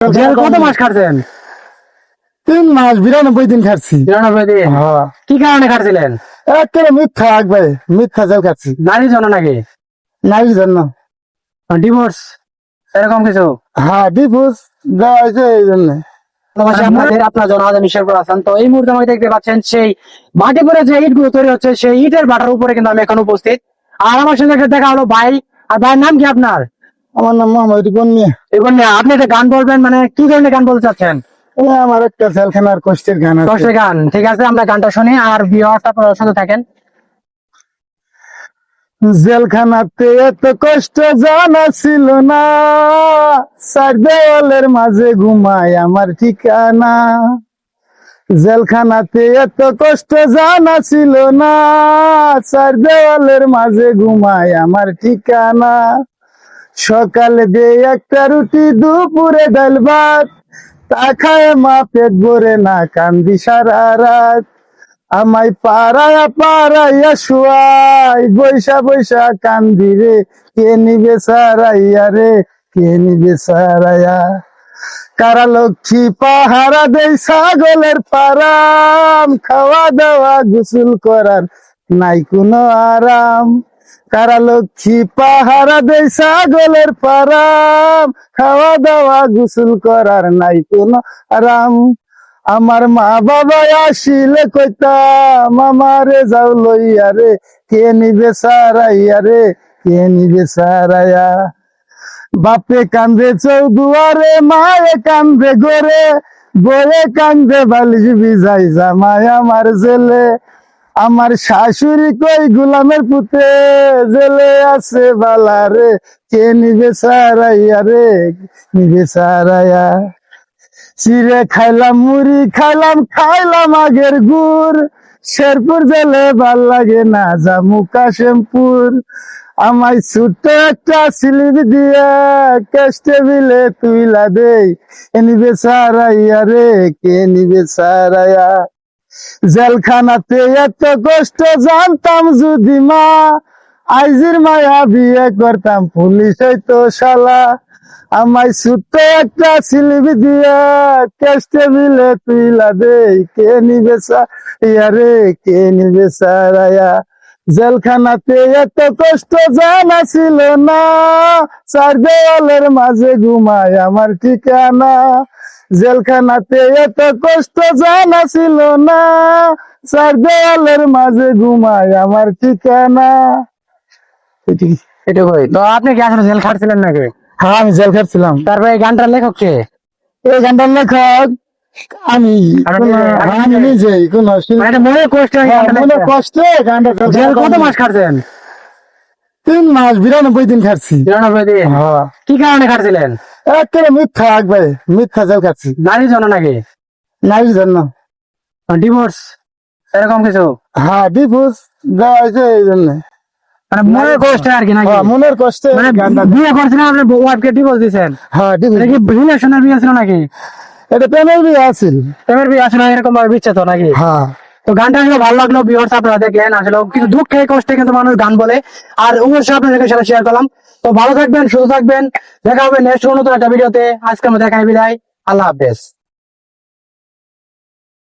Jail কত মাস খাটছেন? 3 মাস 92 দিন খাচ্ছি। 93 দিন। হ্যাঁ, কি কারণে খাটছিলেন? একেবারে মিথ্যা ভাই, মিথ্যা জেল খাচ্ছি নারীর জন্য নাকি নারীর জন্য। ডিভোর্স এরকম কিছু? হ্যাঁ, ডিভোর্স দেওয়া হয়েছে এই জন্য। আপনাদের আপনার জনহাজার মিশরপুর আছেন, তো এই মুহূর্তে আমাকে দেখতে পাচ্ছেন সেই মাটি পরে যে ইট গুলো তৈরি হচ্ছে সেই ইটের ভাটার উপরে কিন্তু আমি এখন উপস্থিত। আর আমার সঙ্গে একটা দেখা হলো ভাই। আর ভাইয়ের নাম কি আপনার? আমার নাম মোহাম্মদ রিপন মিয়া। এবার না, আপনি একটা গান বলবেন, মানে কি ধরনের গান বলতে চাচ্ছেন? আমার একটা জেলখানার কষ্টের গান আছে। কষ্টের গান, ঠিক আছে, আমরা গানটা শুনি আর ভিউয়ার্স আপনারা শুনতে থাকেন। জেলখানাতে এত কষ্ট জানা ছিল না, চার দেওয়ালের মাঝে ঘুমায় আমার ঠিকানা। জেলখানাতে এত কষ্ট জানা ছিল না, চার দেওয়ালের মাঝে ঘুমায় আমার ঠিকানা। সকালে দে একটা রুটি, দুপুরে ডাল ভাত, তা খায় মা পেট ভরে না, কান্দি সারা রাত। আমায় পাড়ায়া পাড়াইয়া শুয়াই, বৈশা বৈশা কান্দি রে, কে নিবে সারাইয়া রে, কে নিবে সারাইয়া। কারা লক্ষ্মী পাহারা দেই ছাগলের ফারাম, খাওয়া দাওয়া গোসল করার নাই কোনো আরাম। কারা লক্ষ্মী পাহারা দেই ছাগলের ফারাম, খাওয়া দাওয়া গোসল করার নাই কোনো আরাম। আমার মা বাবা আসিলে কইতাম, আমারে যাও লইয়া রে, কে নিবে সারাইয়া রে, কে নিবে সারাইয়া। বাপে কান্দে চৌদুয়ারে, মায়ে কান্দে গোরে, বয়ে কান্দে বালিশ বিজাই জামাই আমার জেলে। আমার শাশুড়ি কই গোলামের পুতে, জেলে আছে বালা রে, কে নিবে সারাইয়া রে, নিবে সারাইয়া। চিড়ে খাইলাম, মুড়ি খাইলাম, খাইলাম আগের গুড়, শেরপুর জেলে ভাল লাগে না জামু কাশেমপুর। আমায় ছোট্ট একটা স্লিপ দিয়া ক্যাশ টেবিলে তুইলা দেই, কে নিবে সারাইয়া রে, কে নিবে সারাইয়া। জেলখানাতে এত কষ্ট জানতাম যদি মা, আইজির মায়া বিয়ে করতাম, পুলিশ হইতো শালা। আমায় ছোট্ট একটা স্লিপ দিয়া ক্যাশ টেবিলে তুইলা দেই, কে নিবে সারাইয়া রে, কে নিবে সারাইয়া। জেলখানাতে এত কষ্ট জানা ছিল না, চার দেওয়ালের মাঝে ঘুমায় আমার ঠিকানা। জেলখানাতে এত কষ্ট জানা ছিল না, চার দেওয়ালের মাঝে ঘুমায় আমার ঠিকানা। এটুকুই তো? আপনি কি আসলে জেল খাটছিলেন নাকি? হ্যাঁ, আমি জেল খাটছিলাম। তারপরে এই গানটার লেখক কে? এই গানটার লেখক আমি। আমি নিজেই কোন মানে মনে কষ্ট মনে কষ্টে গানটা। জেল কত মাস খাটছেন? 3 মাস 92 দিন খাচ্ছি। 93 দিন। হ্যাঁ, কি কারণে খাটছিলেন? একেবারে মিথ্যা ভাই, মিথ্যা জেল খাচ্ছি নারীর জন্য নাকি নারীর জন্য। ডিভোর্স এরকম কিছু? হ্যাঁ, ডিভোর্স দেওয়া হয়েছে এই জন্য। মানে মনের কষ্টে আর কি নাকি? মনের কষ্টে মানে গানটা। বিয়ে করছিলেন, আপনার ওয়াইফকে ডিভোর্স দিয়েছেন? হ্যাঁ, এটা কি রিলেশনের বিয়ে ছিল নাকি? এটা প্রেমের বিয়ে আছিল। প্রেমের বিয়ে আসলে এরকম ভাবে বিচ্ছেদ নাকি? হ্যাঁ। তো গানটা আসলে ভালো লাগলো, ভিউয়ার্স আপনারা দেখলেন, আসলে কিছু দুঃখে কষ্টে কিন্তু মানুষ গান বলে। আর অবশ্যই আপনাদেরকে সেটা শেয়ার করলাম। তো ভালো থাকবেন, সুস্থ থাকবেন, দেখা হবে নেক্সট নতুন একটা ভিডিওতে। আজকে আমরা দেখাই বিদায়, আল্লাহ হাফেজ।